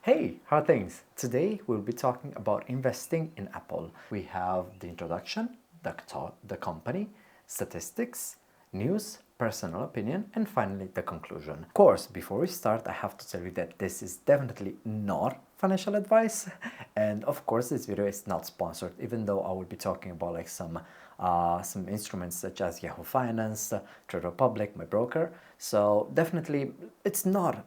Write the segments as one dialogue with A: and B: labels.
A: Hey, how are things? Today we'll be talking about investing in Apple. We have the introduction, the company, statistics, news, personal opinion, and finally the conclusion. Of course, before we start, I have to tell you that this is definitely not financial advice, and of course this video is not sponsored, even though I will be talking about like some instruments such as Yahoo Finance, Trade Republic, my broker. So definitely it's not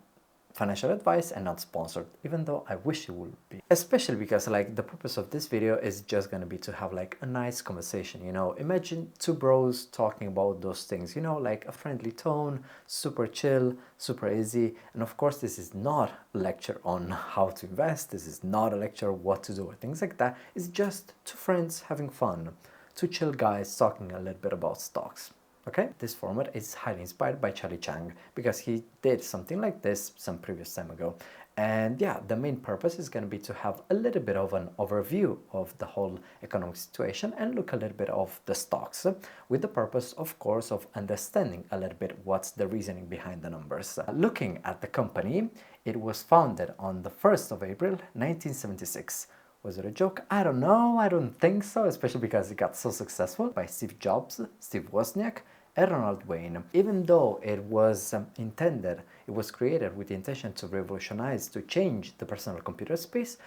A: financial advice and not sponsored, even though I wish it would be, especially because like the purpose of this video is just gonna be to have like a nice conversation. Imagine two bros talking about those things, like a friendly tone, super chill, super easy. And of course this is not a lecture on how to invest, this is not a lecture on what to do or things like that. It's just two friends having fun, two chill guys talking a little bit about stocks. Okay, this format is highly inspired by Charlie Chang because he did something like this some previous time ago. And yeah, the main purpose is going to be to have a little bit of an overview of the whole economic situation and look a little bit of the stocks with the purpose, of course, of understanding a little bit what's the reasoning behind the numbers. Looking at the company, it was founded on the 1st of April 1976. Was it a joke? I don't know, I don't think so, especially because it got so successful by Steve Jobs, Steve Wozniak, and Ronald Wayne. Even though it was it was created with the intention to revolutionize, to change the personal computer space,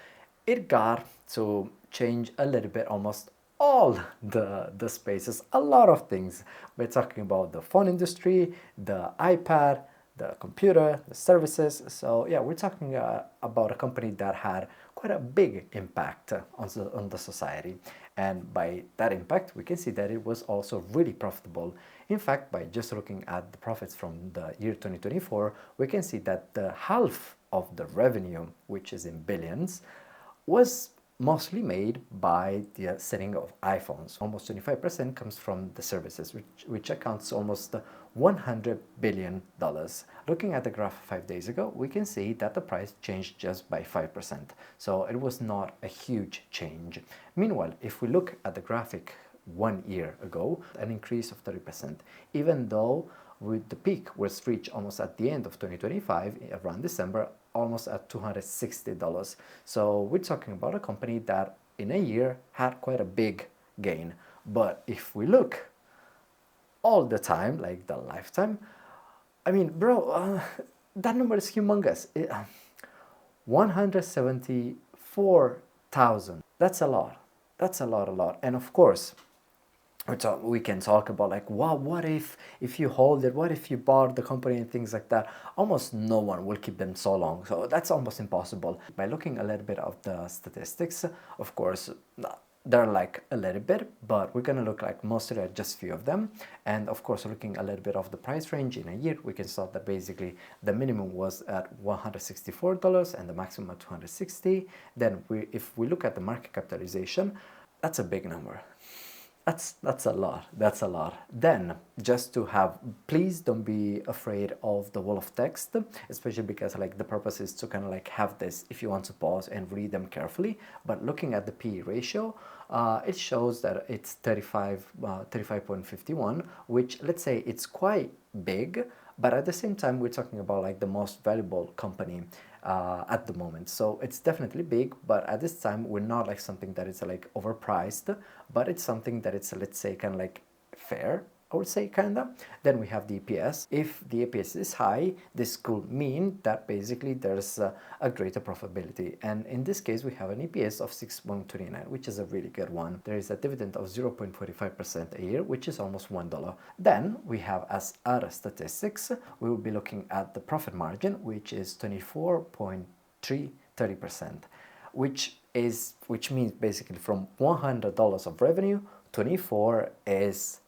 A: it got to change a little bit almost all the spaces, a lot of things. We're talking about the phone industry, the iPad, the computer, the services. So yeah, we're talking about a company that had quite a big impact on the society. And by that impact, we can see that it was also really profitable. In fact, by just looking at the profits from the year 2024, we can see that the half of the revenue, which is in billions, was mostly made by the selling of iPhones. Almost 25% comes from the services, which accounts almost $100 billion. Looking at the graph 5 days ago, we can see that the price changed just by 5%. So it was not a huge change. Meanwhile, if we look at the graphic 1 year ago, an increase of 30%, even though with the peak was reached almost at the end of 2025, around December, almost at $260. So we're talking about a company that in a year had quite a big gain. But if we look all the time, like the lifetime, I mean, bro, that number is humongous. 174,000. That's a lot. That's a lot. And of course, we can talk about like, wow, what if you hold it, what if you bought the company and things like that. Almost no one will keep them so long, so that's almost impossible. By looking a little bit of the statistics, of course they're like a little bit, but we're gonna look like mostly at just few of them. And of course, looking a little bit of the price range in a year, we can saw that basically the minimum was at $164 and the maximum at 260. Then if we look at the market capitalization, that's a big number. That's a lot. That's a lot. Then, just to have, please don't be afraid of the wall of text, especially because like the purpose is to kind of like have this if you want to pause and read them carefully. But looking at the PE ratio, it shows that it's 35.51, which let's say it's quite big, but at the same time we're talking about like the most valuable company at the moment. So it's definitely big, but at this time we're not like something that is like overpriced, but it's something that it's, let's say, kind of like fair, I would say, kinda. Then we have the EPS. If the EPS is high, this could mean that basically there's a greater profitability. And in this case, we have an EPS of 6.29, which is a really good one. There is a dividend of 0.45% a year, which is almost $1. Then we have, as other statistics, we will be looking at the profit margin, which is 24.30%, which means basically from $100 of revenue, 24 is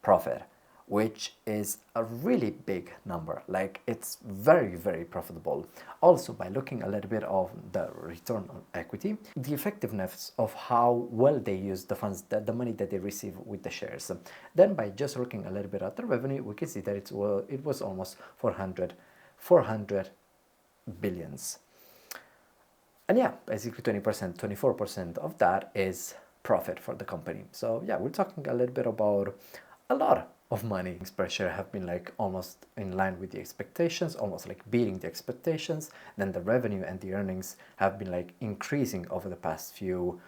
A: profit, which is a really big number. Like, it's very profitable. Also, by looking a little bit of the return on equity, the effectiveness of how well they use the funds, the money that they receive with the shares. Then by just looking a little bit at the revenue, we can see that it was almost 400 billions. And yeah, basically 20%, 24% of that is profit for the company. So yeah, we're talking a little bit about a lot of money. Earnings per share have been like almost in line with the expectations, almost like beating the expectations. Then the revenue and the earnings have been like increasing over the past few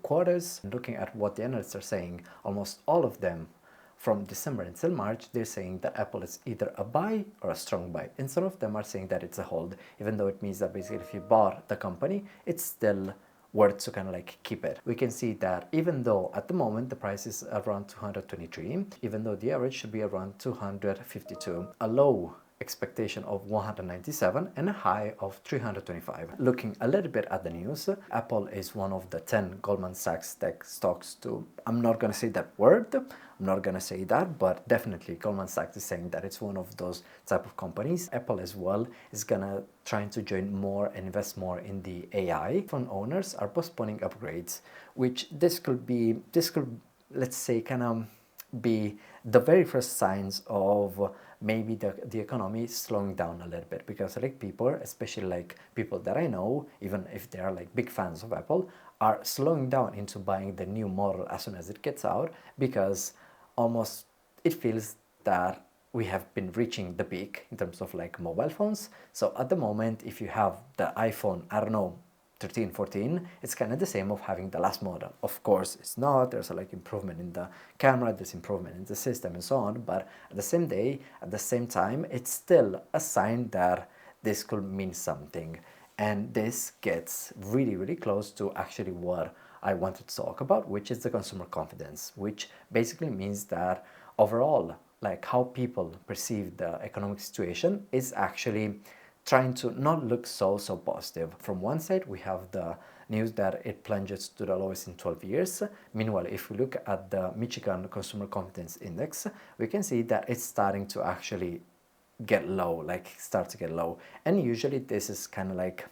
A: quarters. Looking at what the analysts are saying, almost all of them from December until March, they're saying that Apple is either a buy or a strong buy. And some of them are saying that it's a hold, even though it means that basically if you bought the company, it's still worth to kind of like keep it. We can see that even though at the moment the price is around 223, even though the average should be around 252, a low expectation of 197 and a high of 325. Looking a little bit at the news, Apple is one of the 10 Goldman Sachs tech stocks to, I'm not going to say that word, I'm not going to say that, but definitely Goldman Sachs is saying that it's one of those type of companies. Apple as well is gonna trying to join more and invest more in the AI. Phone owners are postponing upgrades, which this could let's say kind of be the very first signs of maybe the economy slowing down a little bit, because like people, especially like people that I know, even if they are like big fans of Apple, are slowing down into buying the new model as soon as it gets out, because almost it feels that we have been reaching the peak in terms of like mobile phones. So at the moment, if you have the iPhone, I don't know, 13, 14, it's kind of the same of having the last model. Of course, it's not. There's a like improvement in the camera, there's improvement in the system and so on. But at the same time, it's still a sign that this could mean something. And this gets really, really close to actually what I wanted to talk about, which is the consumer confidence, which basically means that overall, like how people perceive the economic situation is actually trying to not look so positive. From one side, we have the news that it plunges to the lowest in 12 years. Meanwhile, if we look at the Michigan Consumer Confidence Index, we can see that it's starting to actually get low, like start to get low. And usually this is kind of like,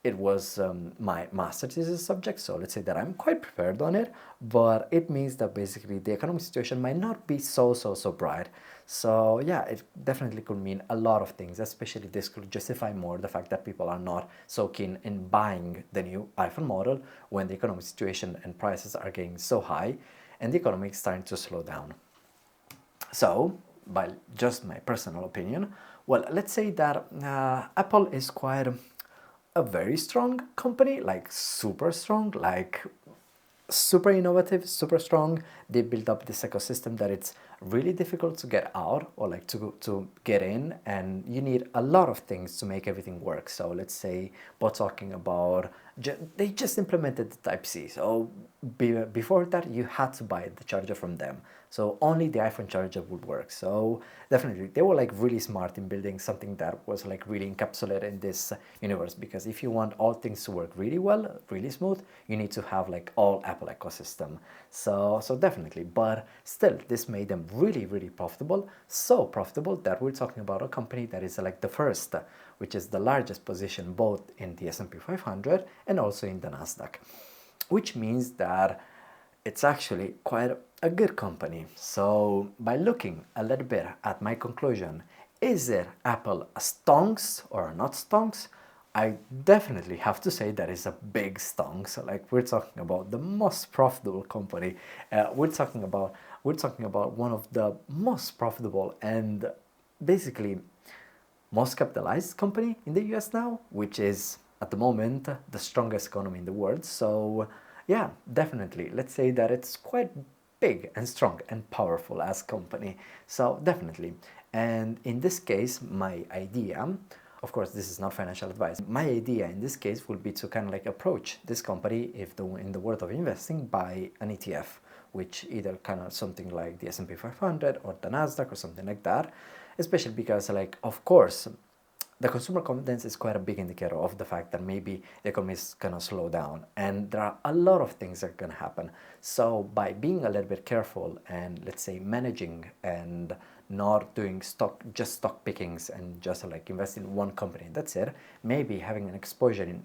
A: it was my master thesis subject, so let's say that I'm quite prepared on it, but it means that basically the economic situation might not be so bright. So yeah, it definitely could mean a lot of things, especially this could justify more the fact that people are not so keen in buying the new iPhone model when the economic situation and prices are getting so high and the economy is starting to slow down. So, by just my personal opinion, well, let's say that Apple is quite a very strong company, like super strong, like super innovative, super strong. They built up this ecosystem that it's really difficult to get out or like to get in, and you need a lot of things to make everything work. So let's say we're talking about they just implemented the Type-C. So before that, you had to buy the charger from them. So only the iPhone charger would work. So definitely, they were like really smart in building something that was like really encapsulated in this universe. Because if you want all things to work really well, really smooth, you need to have like all Apple ecosystem. So definitely, but still, this made them really profitable. So profitable that we're talking about a company that is like the first, which is the largest position both in the S&P 500 and also in the Nasdaq, which means that it's actually quite a good company. So by looking a little bit at my conclusion, is it Apple a stonks or not stonks? I definitely have to say that it's a big stonks. Like, we're talking about the most profitable company. We're talking about one of the most profitable and basically most capitalized company in the US now, which is at the moment the strongest economy in the world. So yeah, definitely, let's say that it's quite big and strong and powerful as company. So definitely. And in this case, my idea, of course, this is not financial advice. My idea in this case would be to kind of like approach this company, in the world of investing, by an ETF, which either kind of something like the S&P 500 or the Nasdaq or something like that, especially because, like, of course, the consumer confidence is quite a big indicator of the fact that maybe the economy is gonna slow down, and there are a lot of things that are gonna happen. So by being a little bit careful and, let's say, managing and not doing stock pickings and just like invest in one company, that's it, maybe having an exposure in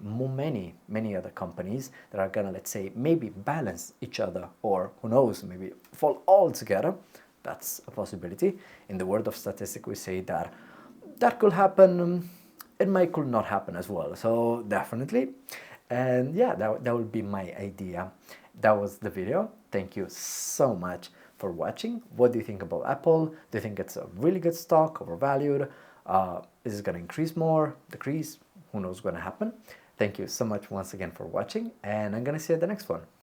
A: many other companies that are gonna, let's say, maybe balance each other, or who knows, maybe fall all together. That's a possibility. In the world of statistics, we say that could happen. It could not happen as well. So definitely. And yeah, that would be my idea. That was the video. Thank you so much for watching. What do you think about Apple? Do you think it's a really good stock, overvalued? Is it going to increase more, decrease? Who knows what's going to happen? Thank you so much once again for watching, and I'm going to see you at the next one.